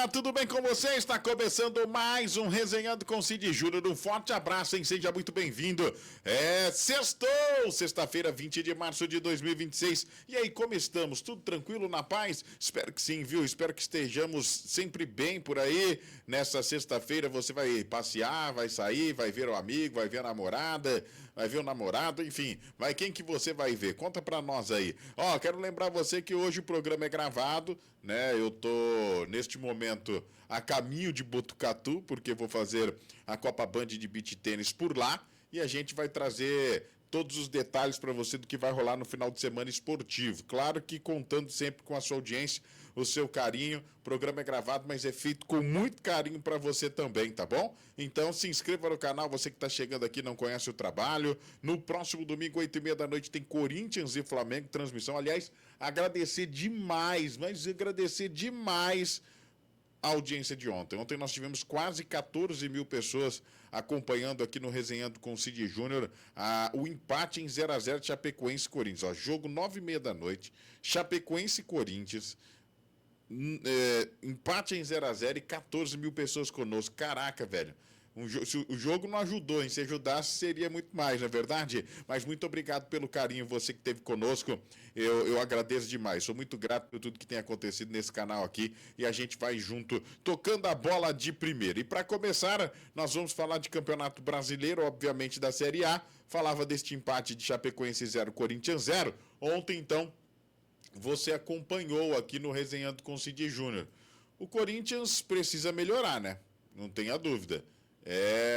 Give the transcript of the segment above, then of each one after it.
Olá, tudo bem com você? Está começando mais um Resenhando com Cid Júnior. Um forte abraço, hein? Seja muito bem-vindo. Sextou! Sexta-feira, 20 de março de 2026. E aí, como estamos? Tudo tranquilo, na paz? Espero que sim, viu? Espero que estejamos sempre bem por aí. Nessa sexta-feira você vai passear, vai sair, vai ver o amigo, vai ver a namorada, vai ver o namorado, enfim. Vai quem que você vai ver? Conta pra nós aí. Ó, quero lembrar você que hoje o programa é gravado, né? Eu tô, neste momento, a caminho de Botucatu, porque vou fazer a Copa Band de Beach Tênis por lá, e a gente vai trazer todos os detalhes para você do que vai rolar no final de semana esportivo. Claro que contando sempre com a sua audiência, o seu carinho. O programa é gravado, mas é feito com muito carinho para você também, tá bom? Então se inscreva no canal, você que está chegando aqui e não conhece o trabalho. No próximo domingo, 8h30 da noite, tem Corinthians e Flamengo, transmissão. Aliás, agradecer demais, mas agradecer demais a audiência de ontem. Ontem nós tivemos quase 14 mil pessoas acompanhando aqui no Resenhando com o Cid Júnior o empate em 0x0 de Chapecoense e Corinthians. Ó, jogo 9h30 da noite, Chapecoense e Corinthians, empate em 0x0 e 14 mil pessoas conosco. Caraca, velho. O jogo não ajudou, hein? Se ajudasse, seria muito mais, não é verdade? Mas muito obrigado pelo carinho, você que esteve conosco. Eu agradeço demais. Sou muito grato por tudo que tem acontecido nesse canal aqui. E a gente vai junto, tocando a bola de primeira. E para começar, nós vamos falar de Campeonato Brasileiro, obviamente da Série A. Falava deste empate de Chapecoense 0, Corinthians 0. Ontem, então, você acompanhou aqui no Resenhando com o Cid Júnior. O Corinthians precisa melhorar, né? Não tenha dúvida.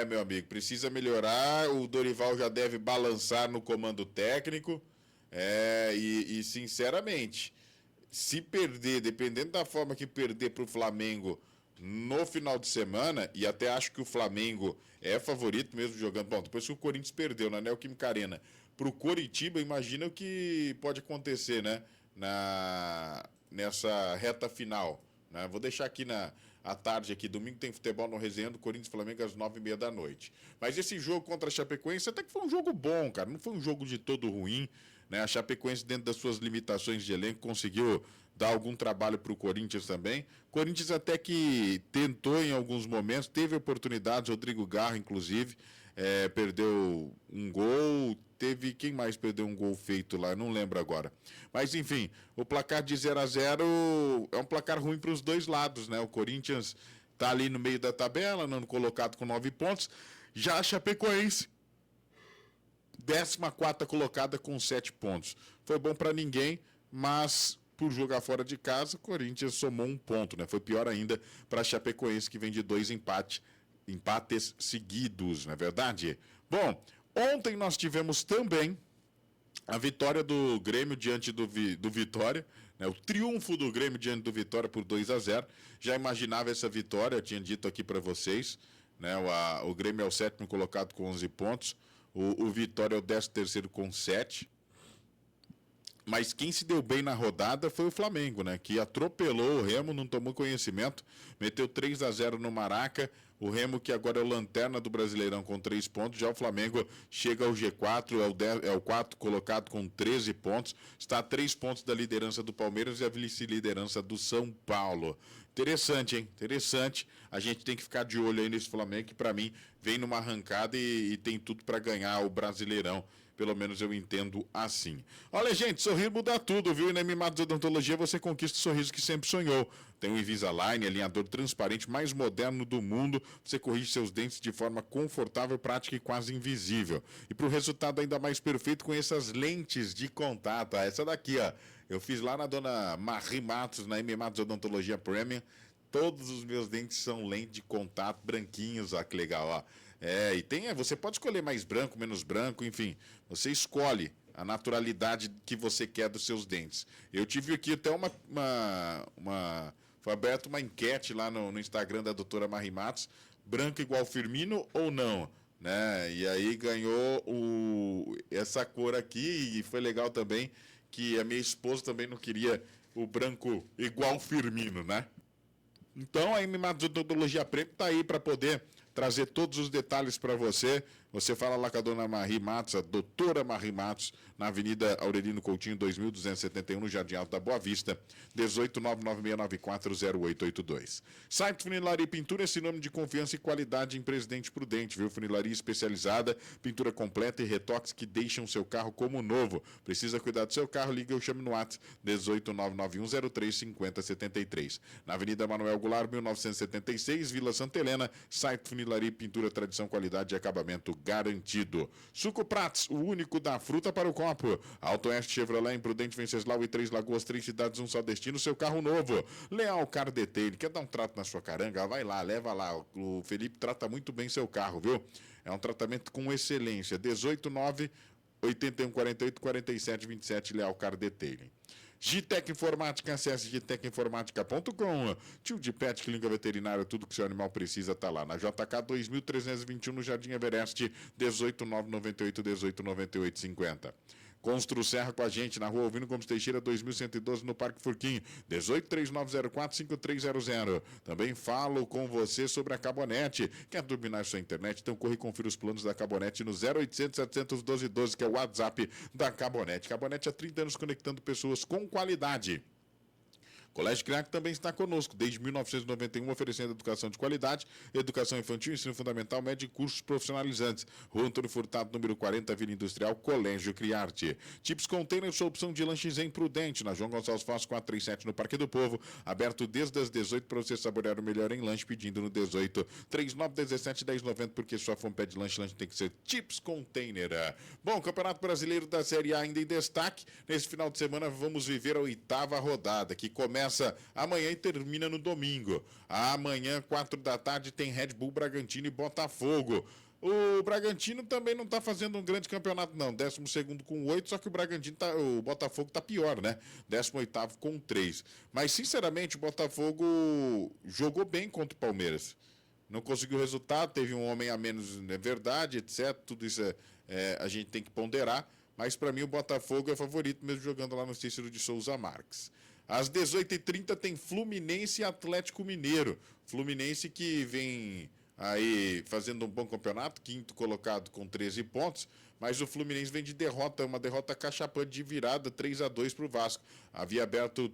Meu amigo, precisa melhorar. O Dorival já deve balançar no comando técnico. Sinceramente, se perder, dependendo da forma que perder para o Flamengo no final de semana, e até acho que o Flamengo é favorito mesmo jogando. Bom, depois que o Corinthians perdeu na Neoquímica Arena para o Coritiba, imagina o que pode acontecer, né? Nessa reta final. Né? Vou deixar aqui à tarde, aqui, domingo tem futebol no Resenhando, Corinthians e Flamengo às 9h30 da noite. Mas esse jogo contra a Chapecoense até que foi um jogo bom, cara. Não foi um jogo de todo ruim. Né? A Chapecoense, dentro das suas limitações de elenco, conseguiu dar algum trabalho para o Corinthians também. Corinthians até que tentou em alguns momentos, teve oportunidades, Rodrigo Garro, inclusive, perdeu um gol. Teve, quem mais perdeu um gol feito lá? Não lembro agora. Mas, enfim, o placar de 0x0 é um placar ruim para os dois lados, né? O Corinthians está ali no meio da tabela, não colocado com 9 pontos. Já a Chapecoense, 14ª colocada com 7 pontos. Foi bom para ninguém, mas por jogar fora de casa, o Corinthians somou 1 ponto, né? Foi pior ainda para a Chapecoense, que vem de 2 empates seguidos, não é verdade? Bom, ontem nós tivemos também a vitória do Grêmio diante do Vitória, né? O triunfo do Grêmio diante do Vitória por 2x0. Já imaginava essa vitória, eu tinha dito aqui para vocês, né? O Grêmio é o 7º colocado com 11 pontos, o Vitória é o 13º com 7. Mas quem se deu bem na rodada foi o Flamengo, né? Que atropelou o Remo, não tomou conhecimento, meteu 3x0 no Maraca. O Remo, que agora é o lanterna do Brasileirão com 3 pontos, já o Flamengo chega ao G4, é o 4º colocado com 13 pontos, está a 3 pontos da liderança do Palmeiras e a vice-liderança do São Paulo. Interessante, hein? Interessante. A gente tem que ficar de olho aí nesse Flamengo, que para mim vem numa arrancada e tem tudo para ganhar o Brasileirão. Pelo menos eu entendo assim. Olha, gente, sorrir muda tudo, viu? E na Mimados Odontologia você conquista o sorriso que sempre sonhou. Tem o Invisalign, alinhador transparente mais moderno do mundo. Você corrige seus dentes de forma confortável, prática e quase invisível. E para o resultado ainda mais perfeito, conheça as lentes de contato. Essa daqui, ó. Eu fiz lá na dona Marie Matos, na Mimados Odontologia Premium. Todos os meus dentes são lente de contato, branquinhos, ó, que legal, ó. Você pode escolher mais branco, menos branco, enfim. Você escolhe a naturalidade que você quer dos seus dentes. Eu tive aqui até foi aberta uma enquete lá no Instagram da doutora Marie Matos, branco igual Firmino ou não, né? E aí ganhou essa cor aqui, e foi legal também que a minha esposa também não queria o branco igual Firmino, né? Então a Mimados Odontologia Premium está aí para poder trazer todos os detalhes para você, Você fala lá com a dona Marie Matos, a doutora Marie Matos, na Avenida Aurelino Coutinho, 2271, no Jardim Alto da Boa Vista, 18996940882. Site Funilaria e Pintura, esse nome de confiança e qualidade em Presidente Prudente, viu? Funilaria especializada, pintura completa e retoques que deixam seu carro como novo. Precisa cuidar do seu carro? Liga ou chame no WhatsApp 18991035073. Na Avenida Manuel Goulart, 1976, Vila Santa Helena. Site Funilaria e Pintura, tradição, qualidade e acabamento garantido. Suco Prats, o único da fruta para o copo. Auto Oeste Chevrolet, em Prudente, Venceslau e Três Lagoas, 3 cidades, um só destino, seu carro novo. Leal Car Detail, quer dar um trato na sua caranga? Vai lá, leva lá. O Felipe trata muito bem seu carro, viu? É um tratamento com excelência. 189 8148 4727, Leal Car Detailing. Gitec Informática, acesse gitecinformática.com. Tio de Pet Clínica Veterinária, tudo que seu animal precisa tá lá. Na JK 2321, no Jardim Everest, 18998 1898 50. Constru Serra com a gente na Rua Alvino Gomes Teixeira, 2112, no Parque Furquim, 1839045300. Também falo com você sobre a Cabonete. Quer dominar sua internet? Então corre e confira os planos da Cabonete no 0800 712 12, que é o WhatsApp da Cabonete. Cabonete há 30 anos conectando pessoas com qualidade. Colégio Criac também está conosco, desde 1991, oferecendo educação de qualidade, educação infantil, ensino fundamental, médio e cursos profissionalizantes. Rua Antônio Furtado, número 40, Vila Industrial, Colégio Criarte. Tips Container, sua opção de lanches em Prudente, na João Gonçalves Foz 437, no Parque do Povo, aberto desde as 18 para você saborear o melhor em lanche, pedindo no 18 3917 1090, porque sua fome pede lanche, lanche tem que ser Tips Container. Bom, Campeonato Brasileiro da Série A ainda em destaque. Nesse final de semana vamos viver a 8ª rodada, que começa amanhã e termina no domingo. Amanhã, 4 da tarde, tem Red Bull, Bragantino e Botafogo. O Bragantino também não está fazendo um grande campeonato, não. 12º com 8, só que o Botafogo está pior, né? 18º com 3. Mas, sinceramente, o Botafogo jogou bem contra o Palmeiras. Não conseguiu resultado, teve um homem a menos, é verdade, etc. Tudo isso a gente tem que ponderar. Mas, para mim, o Botafogo é favorito, mesmo jogando lá no Cícero de Souza Marques. Às 18h30 tem Fluminense e Atlético Mineiro. Fluminense que vem aí fazendo um bom campeonato, 5º colocado com 13 pontos, mas o Fluminense vem de derrota, uma derrota cachapante de virada, 3-2 para o Vasco. Havia aberto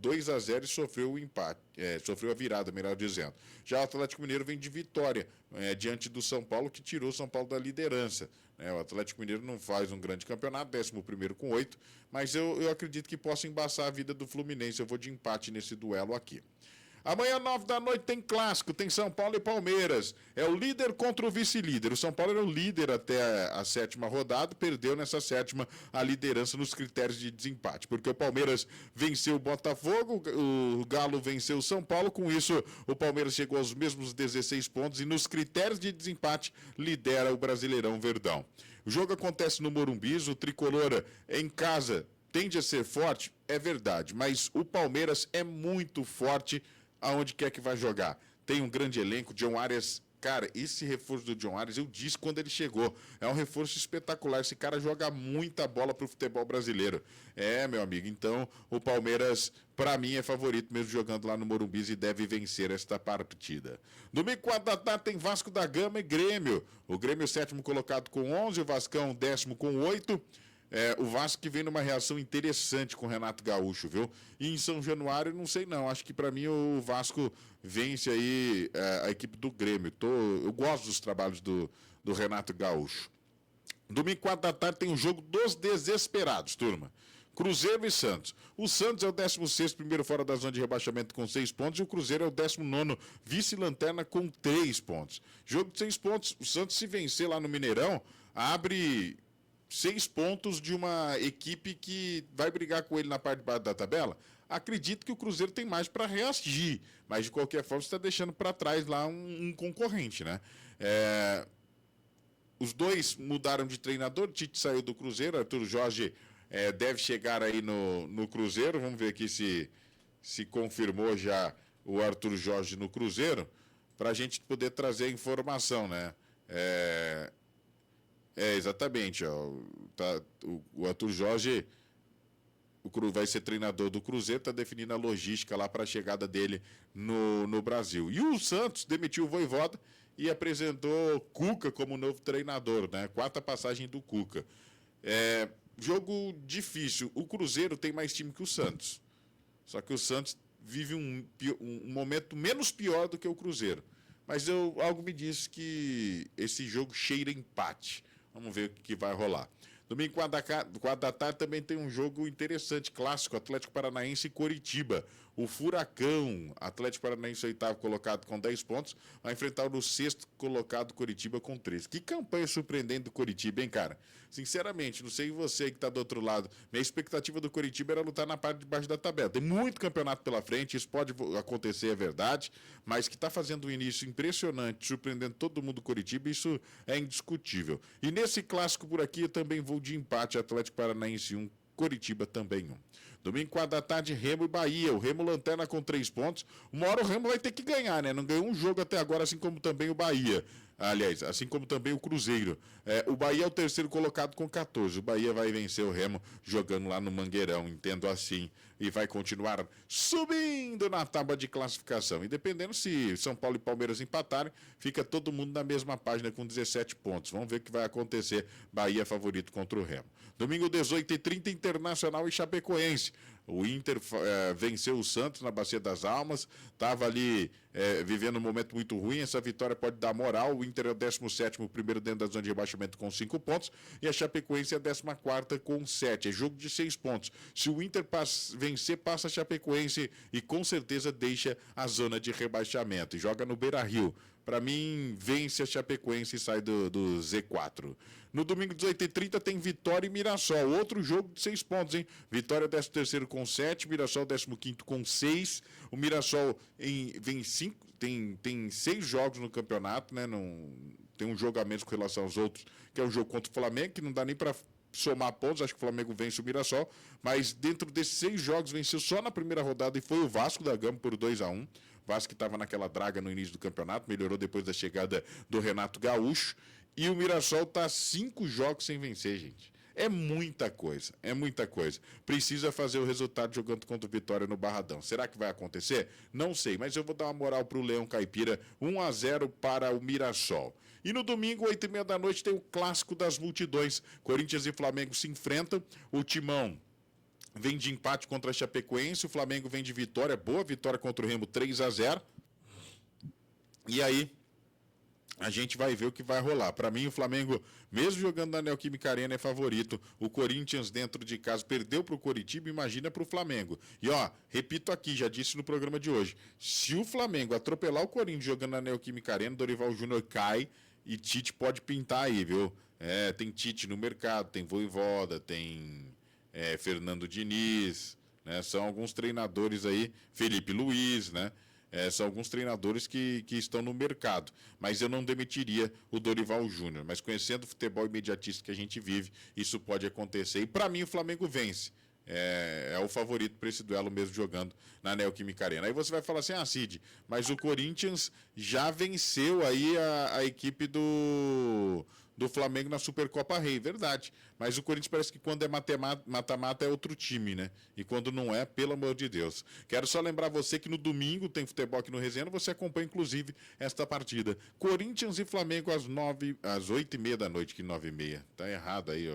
2-0 e sofreu o empate, sofreu a virada, melhor dizendo. Já o Atlético Mineiro vem de vitória diante do São Paulo, que tirou o São Paulo da liderança. O Atlético Mineiro não faz um grande campeonato, 11º com 8, mas eu acredito que possa embaçar a vida do Fluminense. Eu vou de empate nesse duelo aqui. Amanhã, 9 da noite, tem clássico, tem São Paulo e Palmeiras. É o líder contra o vice-líder. O São Paulo era o líder até a 7ª rodada, perdeu nessa 7ª a liderança nos critérios de desempate, porque o Palmeiras venceu o Botafogo, o Galo venceu o São Paulo, com isso o Palmeiras chegou aos mesmos 16 pontos e nos critérios de desempate lidera o Brasileirão Verdão. O jogo acontece no Morumbi, o Tricolor em casa tende a ser forte, é verdade, mas o Palmeiras é muito forte aonde quer que vai jogar. Tem um grande elenco, John Arias. Cara, esse reforço do John Arias, eu disse quando ele chegou, é um reforço espetacular. Esse cara joga muita bola pro futebol brasileiro. Meu amigo, então o Palmeiras, para mim, é favorito mesmo jogando lá no Morumbi e deve vencer esta partida. Domingo, 4 da tarde, tem Vasco da Gama e Grêmio. O Grêmio, 7º colocado com 11, o Vascão, 10º com 8. O Vasco que vem numa reação interessante com o Renato Gaúcho, viu? E em São Januário, não sei não. Acho que para mim o Vasco vence aí a equipe do Grêmio. Eu gosto dos trabalhos do Renato Gaúcho. Domingo, 4 da tarde, tem o jogo dos desesperados, turma. Cruzeiro e Santos. O Santos é o 16º, primeiro fora da zona de rebaixamento com 6 pontos, e o Cruzeiro é o 19º, vice-lanterna com 3 pontos. Jogo de 6 pontos. O Santos, se vencer lá no Mineirão, abre 6 pontos de uma equipe que vai brigar com ele na parte de baixo da tabela. Acredito que o Cruzeiro tem mais para reagir, mas de qualquer forma está deixando para trás lá um concorrente, né? Os dois mudaram de treinador, Tite saiu do Cruzeiro, Arthur Jorge deve chegar aí no Cruzeiro. Vamos ver aqui se confirmou já o Arthur Jorge no Cruzeiro, para a gente poder trazer a informação, né? Exatamente. Ó, o Arthur Jorge vai ser treinador do Cruzeiro, está definindo a logística lá para a chegada dele no Brasil. E o Santos demitiu o Vojvoda, e apresentou Cuca como novo treinador, né? Quarta passagem do Cuca. Jogo difícil. O Cruzeiro tem mais time que o Santos. Só que o Santos vive um momento menos pior do que o Cruzeiro. Mas algo me diz que esse jogo cheira empate. Vamos ver o que vai rolar. Domingo, 4 da tarde, também tem um jogo interessante, clássico, Atlético Paranaense e Coritiba. O Furacão, Atlético Paranaense, 8º colocado com 10 pontos, vai enfrentar o 6º colocado Coritiba com 13. Que campanha surpreendente do Coritiba, hein, cara? Sinceramente, não sei você que está do outro lado. Minha expectativa do Coritiba era lutar na parte de baixo da tabela. Tem muito campeonato pela frente, isso pode acontecer, é verdade, mas que está fazendo um início impressionante, surpreendendo todo mundo do Coritiba, isso é indiscutível. E nesse clássico por aqui, eu também vou de empate, Atlético Paranaense 1, Coritiba também 1. Domingo, 4 da tarde, Remo e Bahia. O Remo lanterna com 3 pontos. Uma hora o Remo vai ter que ganhar, né? Não ganhou um jogo até agora, assim como também o Bahia. Aliás, assim como também o Cruzeiro. O Bahia é o 3º colocado com 14. O Bahia vai vencer o Remo jogando lá no Mangueirão, entendo assim. E vai continuar subindo na tábua de classificação. E dependendo se São Paulo e Palmeiras empatarem, fica todo mundo na mesma página com 17 pontos. Vamos ver o que vai acontecer. Bahia favorito contra o Remo. Domingo, 18h30, Internacional e Chapecoense. O Inter venceu o Santos na Bacia das Almas, estava ali vivendo um momento muito ruim. Essa vitória pode dar moral. O Inter é o 17º, o primeiro dentro da zona de rebaixamento com 5 pontos, e a Chapecoense é a 14ª com 7. É jogo de 6 pontos. Se o Inter vencer, passa a Chapecoense e com certeza deixa a zona de rebaixamento. E joga no Beira-Rio. Para mim, vence a Chapecoense e sai do Z4. No domingo, 18h30, tem Vitória e Mirassol. Outro jogo de 6 pontos, hein? Vitória, 13º com 7, Mirassol, 15º com 6. O Mirassol tem 6 jogos no campeonato, né? Tem um jogo a menos com relação aos outros, que é o jogo contra o Flamengo, que não dá nem para somar pontos. Acho que o Flamengo vence o Mirassol, mas dentro desses 6 jogos, venceu só na primeira rodada e foi o Vasco da Gama por 2-1. Vasco que estava naquela draga no início do campeonato, melhorou depois da chegada do Renato Gaúcho. E o Mirassol está 5 jogos sem vencer, gente. É muita coisa, é muita coisa. Precisa fazer o resultado jogando contra o Vitória no Barradão. Será que vai acontecer? Não sei, mas eu vou dar uma moral para o Leão Caipira. 1-0 para o Mirassol. E no domingo, 8h30 da noite, tem o Clássico das Multidões. Corinthians e Flamengo se enfrentam. O Timão vem de empate contra a Chapecoense, o Flamengo vem de vitória, boa vitória contra o Remo, 3-0. E aí, a gente vai ver o que vai rolar. Para mim, o Flamengo, mesmo jogando na Neoquímica Arena, é favorito. O Corinthians, dentro de casa, perdeu para o Coritiba, imagina para o Flamengo. E, repito aqui, já disse no programa de hoje, se o Flamengo atropelar o Corinthians jogando na Neoquímica Arena, Dorival Júnior cai e Tite pode pintar aí, viu? Tem Tite no mercado, tem Vojvoda, tem Fernando Diniz, né? São alguns treinadores aí, Felipe Luiz, né? São alguns treinadores que estão no mercado, mas eu não demitiria o Dorival Júnior, mas conhecendo o futebol imediatista que a gente vive, isso pode acontecer, e para mim o Flamengo vence. É o favorito para esse duelo mesmo jogando na Neoquímica Arena. Aí você vai falar assim, Cid, mas o Corinthians já venceu aí a equipe do Flamengo na Supercopa Rei, verdade. Mas o Corinthians parece que quando é mata-mata é outro time, né? E quando não é, pelo amor de Deus. Quero só lembrar você que no domingo tem futebol aqui no Resenha, você acompanha inclusive esta partida. Corinthians e Flamengo às 8h30 da noite, que 9h30. Tá errado aí,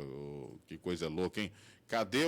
que coisa louca, hein? Cadê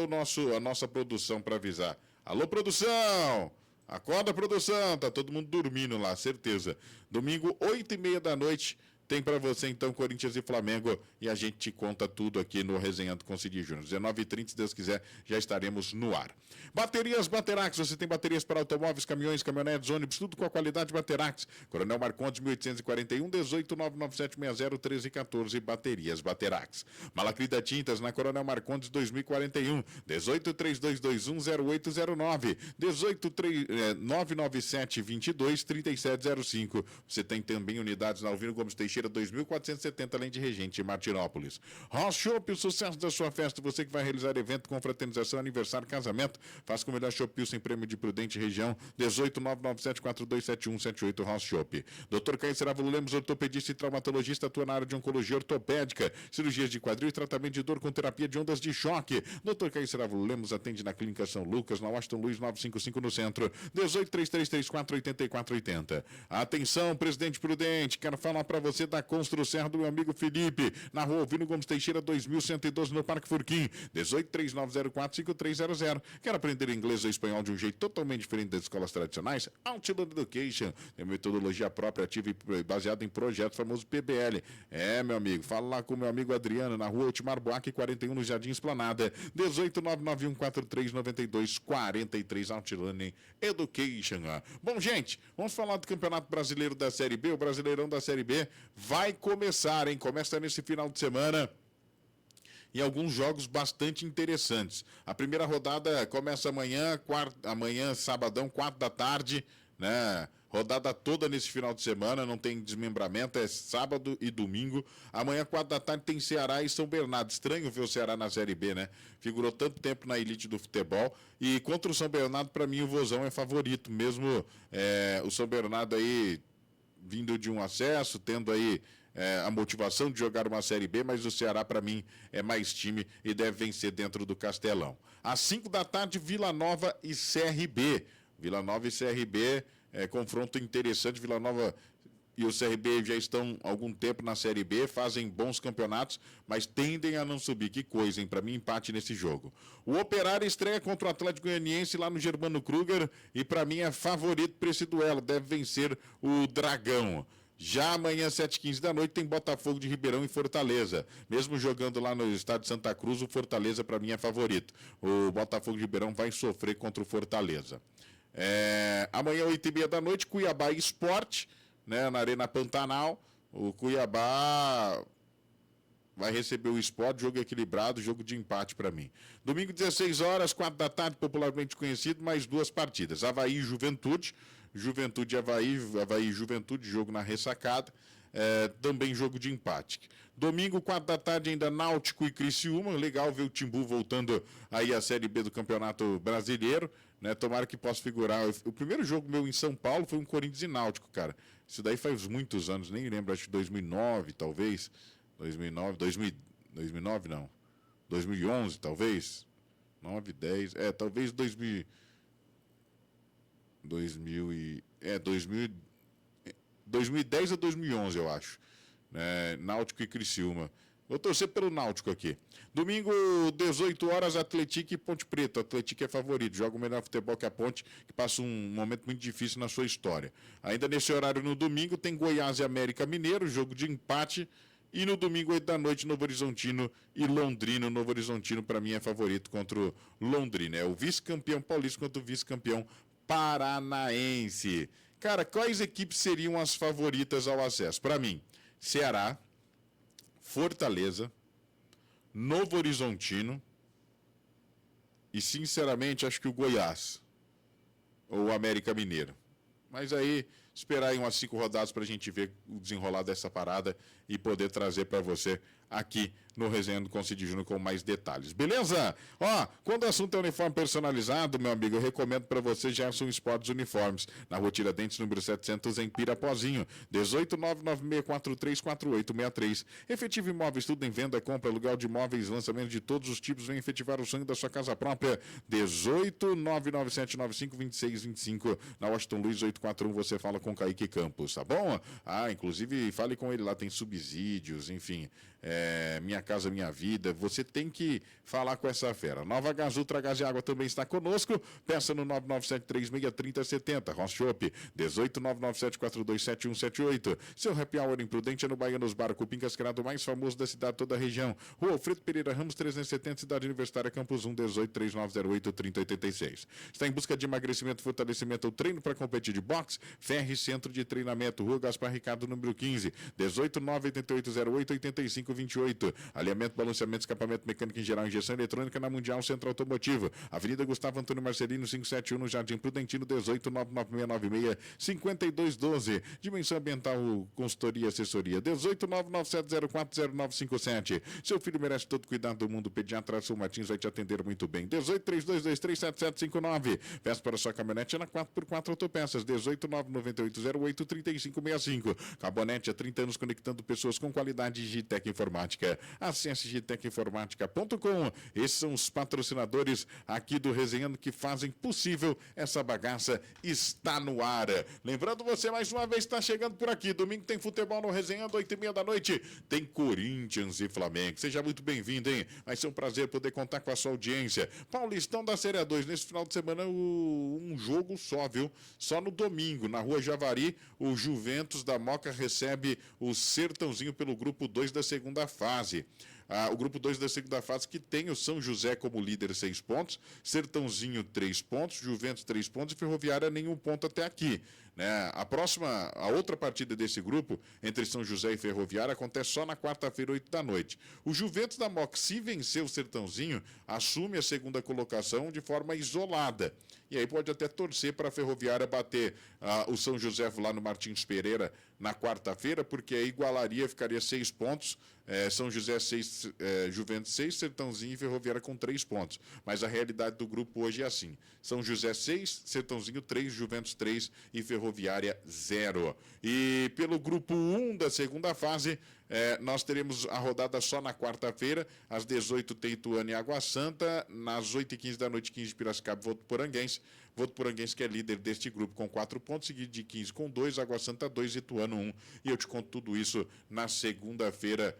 a nossa produção para avisar? Alô, produção! Acorda, produção! Tá todo mundo dormindo lá, certeza. Domingo, 8h30 da noite, tem para você, então, Corinthians e Flamengo, e a gente te conta tudo aqui no Resenhando com Cid Júnior. 19h30, se Deus quiser, já estaremos no ar. Baterias Baterax, você tem baterias para automóveis, caminhões, caminhonetes, ônibus, tudo com a qualidade Baterax. Coronel Marcondes, 1841, 18997601314, baterias Baterax. Malacrida Tintas, na Coronel Marcondes, 2041, 1832210809, 997223705. Você tem também unidades na Alvino Gomes Teixeira, Teixeira 2470, além de Regente em Martinópolis. House Shop, o sucesso da sua festa. Você que vai realizar evento com fraternização, aniversário, casamento, faça com o melhor Shop sem prêmio de Prudente Região, 18997427178 House Shop. Dr. Caio Cerávulo Lemos, ortopedista e traumatologista, atua na área de oncologia ortopédica, cirurgias de quadril e tratamento de dor com terapia de ondas de choque. Dr. Caio Cerávulo Lemos atende na Clínica São Lucas, na Washington Luiz 955 no centro, 1833348480. Atenção, presidente Prudente, quero falar para você da Constru Serra do meu amigo Felipe, na rua Alvino Gomes Teixeira 2112 no Parque Furquim, 1839045300. Quer aprender inglês ou espanhol de um jeito totalmente diferente das escolas tradicionais? Outland Education tem metodologia própria, ativa e baseada em projetos, famoso PBL. Meu amigo, fala lá com o meu amigo Adriano, na rua Ultimar Buarque 41 no Jardim Esplanada, 18991439243 Outland Education. Bom, gente, vamos falar do Campeonato Brasileiro da Série B. O Brasileirão da Série B vai começar, hein? Começa nesse final de semana e alguns jogos bastante interessantes. A primeira rodada começa amanhã, sabadão, 4 da tarde, né? Rodada toda nesse final de semana, não tem desmembramento, é sábado e domingo. Amanhã, 4 da tarde, tem Ceará e São Bernardo. Estranho ver o Ceará na Série B, né? Figurou tanto tempo na elite do futebol. E contra o São Bernardo, para mim, o Vozão é favorito. Mesmo o São Bernardo aí vindo de um acesso, tendo aí a motivação de jogar uma Série B, mas o Ceará, para mim, é mais time e deve vencer dentro do Castelão. Às 5 da tarde, Vila Nova e CRB. Vila Nova e CRB... confronto interessante. Vila Nova e o CRB já estão há algum tempo na Série B, fazem bons campeonatos, mas tendem a não subir. Que coisa, hein? Para mim, empate nesse jogo. O Operário estreia contra o Atlético Goianiense lá no Germano Kruger e para mim é favorito para esse duelo. Deve vencer o Dragão. Já amanhã, 7h15 da noite, tem Botafogo de Ribeirão e Fortaleza. Mesmo jogando lá no estádio Santa Cruz, o Fortaleza para mim é favorito. O Botafogo de Ribeirão vai sofrer contra o Fortaleza. Amanhã, 8h30 da noite, Cuiabá e Sport, né, na Arena Pantanal. O Cuiabá vai receber o Sport, jogo equilibrado, jogo de empate para mim. Domingo, 16 horas, 4 da tarde, popularmente conhecido, mais duas partidas. Avaí e Juventude. Juventude e Avaí, Avaí e Juventude, jogo na ressacada. Também jogo de empate. Domingo, 4 da tarde, ainda Náutico e Criciúma. Legal ver o Timbu voltando aí à Série B do Campeonato Brasileiro, né? Tomara que possa figurar. O primeiro jogo meu em São Paulo foi um Corinthians e Náutico, cara. Isso daí faz muitos anos, nem lembro, acho que 2009, talvez. 2009 não. 2011, talvez. 9, 10, talvez 2010 a 2011, eu acho. Náutico e Criciúma. Vou torcer pelo Náutico aqui. Domingo, 18 horas, Atlético e Ponte Preta. O Atlético é favorito, joga o melhor futebol que a Ponte, que passa um momento muito difícil na sua história. Ainda nesse horário, no domingo, tem Goiás e América Mineiro, jogo de empate. E no domingo, 8 da noite, Novo Horizontino e Londrina. O Novo Horizontino, para mim, é favorito contra o Londrina. É o vice-campeão paulista contra o vice-campeão paranaense. Cara, quais equipes seriam as favoritas ao acesso? Para mim, Ceará, Fortaleza, Novo Horizontino e, sinceramente, acho que o Goiás ou o América Mineiro. Mas aí, esperar aí umas 5 rodadas para a gente ver o desenrolar dessa parada e poder trazer para você aqui no Resenha do Cid Júnior com mais detalhes. Beleza? Quando o assunto é uniforme personalizado, meu amigo, eu recomendo para você Gerson Esportes Uniformes, na Rua Tiradentes, número 700, em Pirapozinho, 18996434863. Efetivo Imóveis, tudo em venda, compra, aluguel de imóveis, lançamento de todos os tipos, vem efetivar o sonho da sua casa própria, 18997952625, na Washington Luiz 841, você fala com Kaique Campos, tá bom? Inclusive, fale com ele lá, tem subsídios, enfim, Minha Casa Minha Vida, você tem que falar com essa fera. Nova Gás Ultra Gás e Água também está conosco, peça no 997363070, Ross Shop, 18997427178. Seu happy hour imprudente é no Baianos Bar Cupim Cascado, mais famoso da cidade, toda a região. Rua Alfredo Pereira Ramos 370, Cidade Universitária, Campus 1, 183908-3086. Está em busca de emagrecimento, fortalecimento ou treino para competir de boxe? Ferre Centro de Treinamento, Rua Gaspar Ricardo, número 15, 18988088528. 28. Alinhamento, balanceamento, escapamento mecânico em geral, injeção eletrônica na Mundial Centro Automotivo. Avenida Gustavo Antônio Marcelino, 571, no Jardim Prudentino, 18 99696 5212. Dimensão Ambiental, consultoria e assessoria, 18 997040957. Seu filho merece todo cuidado do mundo. O pediatra Sul Martins vai te atender muito bem. 18 3223 7759. Peça para sua caminhonete na 4x4 Autopeças, 18 99808 3565. Cabonete há 30 anos conectando pessoas com qualidade. Gitec Informática. Acesse gitecinformática.com. Esses são os patrocinadores aqui do Resenhando que fazem possível essa bagaça está no ar. Lembrando você, mais uma vez, está chegando por aqui. Domingo tem futebol no Resenhando, 8h30 da noite. Tem Corinthians e Flamengo. Seja muito bem-vindo, hein? Vai ser um prazer poder contar com a sua audiência. Paulistão da Série A2. Nesse final de semana, um jogo só, viu? Só no domingo, na Rua Javari, o Juventus da Moca recebe o Sertãozinho pelo grupo 2 da segunda fase. O grupo 2 da segunda fase que tem o São José como líder, 6 pontos, Sertãozinho 3 pontos, Juventus 3 pontos e Ferroviária nenhum ponto até aqui. Né? A outra partida desse grupo, entre São José e Ferroviária, acontece só na quarta-feira, 8 da noite. O Juventus da Moca, se vencer o Sertãozinho, assume a segunda colocação de forma isolada. E aí pode até torcer para a Ferroviária bater o São José lá no Martins Pereira na quarta-feira, porque aí igualaria, ficaria 6 pontos. São José 6, Juventus 6, Sertãozinho e Ferroviária com 3 pontos. Mas a realidade do grupo hoje é assim: São José 6, Sertãozinho 3, Juventus 3 e Ferroviária 0. E pelo grupo 1 da segunda fase, nós teremos a rodada só na quarta-feira, às 18 tem Ituano e Água Santa, nas 8h15 da noite, 15 de Piracicaba, Votuporanguense. Votuporanguense que é líder deste grupo com 4 pontos, seguido de 15 com 2, Água Santa 2, Ituano 1. E eu te conto tudo isso na segunda-feira.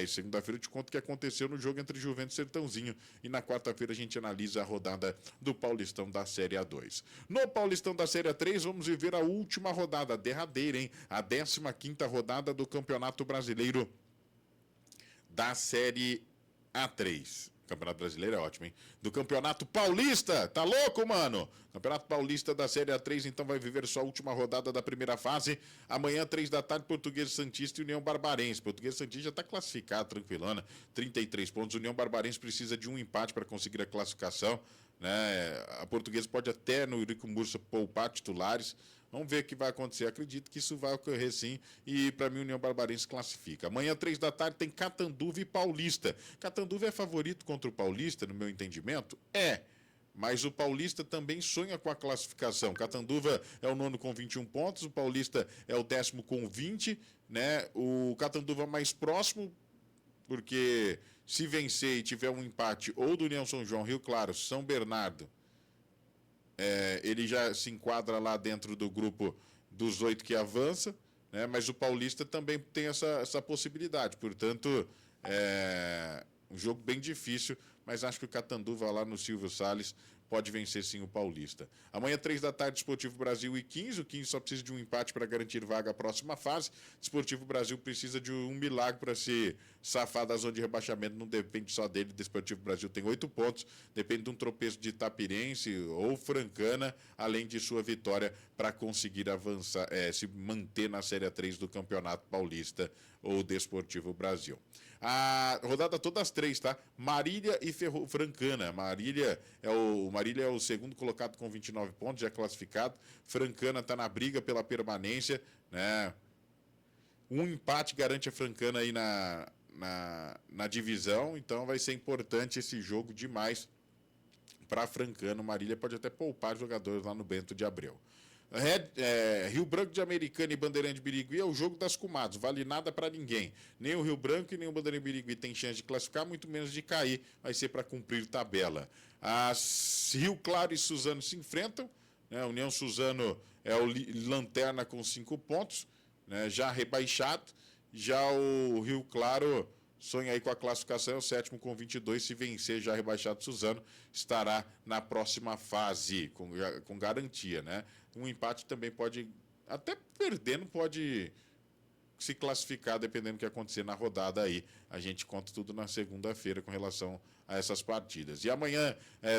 Segunda-feira eu te conto o que aconteceu no jogo entre Juventus e Sertãozinho. E na quarta-feira a gente analisa a rodada do Paulistão da Série A2. No Paulistão da Série A3, vamos viver a última rodada, derradeira, hein? A 15ª rodada do Campeonato Brasileiro da Série A3. Campeonato Brasileiro é ótimo, hein? Do Campeonato Paulista, tá louco, mano? Campeonato Paulista da Série A3, então vai viver sua última rodada da primeira fase. Amanhã, 3 da tarde, Portuguesa Santista e União Barbarense. Portuguesa Santista já tá classificado, tranquilona, 33 pontos. União Barbarense precisa de um empate para conseguir a classificação, né? A Portuguesa pode até, no Eurico Mursa, poupar titulares. Vamos ver o que vai acontecer. Acredito que isso vai ocorrer sim. E para mim, União Barbarense classifica. Amanhã, 3 da tarde, tem Catanduva e Paulista. Catanduva é favorito contra o Paulista, no meu entendimento? É. Mas o Paulista também sonha com a classificação. Catanduva é o 9º com 21 pontos, o Paulista é o 10º com 20, né? O Catanduva mais próximo, porque se vencer e tiver um empate ou do União São João, Rio Claro, São Bernardo, ele já se enquadra lá dentro do grupo dos 8 que avança, né? Mas o Paulista também tem essa possibilidade. Portanto, um jogo bem difícil, mas acho que o Catanduva lá no Silvio Salles pode vencer sim o Paulista. Amanhã, 3 da tarde, Desportivo Brasil e 15. O 15 só precisa de um empate para garantir vaga à próxima fase. Desportivo Brasil precisa de um milagre para se safar da zona de rebaixamento. Não depende só dele. Desportivo Brasil tem 8 pontos. Depende de um tropeço de Itapirense ou Francana, além de sua vitória para conseguir avançar, se manter na Série 3 do Campeonato Paulista ou Desportivo Brasil. A rodada todas as 3, tá? Marília e Francana. Marília é o segundo colocado com 29 pontos, já classificado. Francana está na briga pela permanência, né? Um empate garante a Francana aí na divisão, então vai ser importante esse jogo demais para a Francana. Marília pode até poupar jogadores lá no Bento de Abreu. Rio Branco de Americana e Bandeirante de Birigui é o jogo das comadres, vale nada para ninguém. Nem o Rio Branco e nem o Bandeirante de Birigui tem chance de classificar, muito menos de cair, vai ser para cumprir tabela. Rio Claro e Suzano se enfrentam, né? União Suzano é o lanterna com 5 pontos, né? Já rebaixado. Já o Rio Claro sonha aí com a classificação, é o 7º com 22, se vencer já rebaixado Suzano, estará na próxima fase, com garantia, né? Um empate também pode, até perdendo, pode se classificar, dependendo do que acontecer na rodada aí. A gente conta tudo na segunda-feira com relação a essas partidas. E amanhã,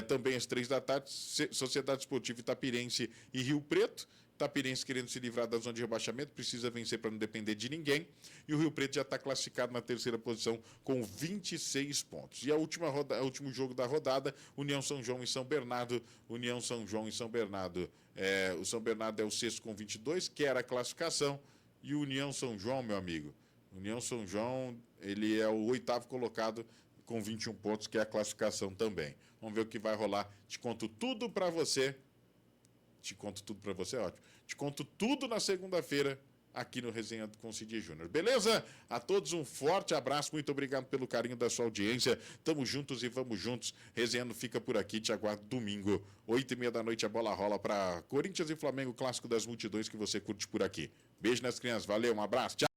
também às 3 da tarde, Sociedade Esportiva Itapirense e Rio Preto. Tapirense querendo se livrar da zona de rebaixamento, precisa vencer para não depender de ninguém. E o Rio Preto já está classificado na terceira posição com 26 pontos. E o último jogo da rodada, União São João e São Bernardo. União São João e São Bernardo. O São Bernardo é o sexto com 22, que era a classificação. E o União São João, meu amigo, União São João, ele é o oitavo colocado com 21 pontos, que é a classificação também. Vamos ver o que vai rolar. Te conto tudo para você. Te conto tudo para você, ótimo. Te conto tudo na segunda-feira aqui no Resenha com Cid Júnior. Beleza? A todos um forte abraço, muito obrigado pelo carinho da sua audiência. Tamo juntos e vamos juntos. Resenhando fica por aqui, te aguardo domingo, 8h30 da noite, a bola rola para Corinthians e Flamengo, clássico das multidões que você curte por aqui. Beijo nas crianças, valeu, um abraço, tchau.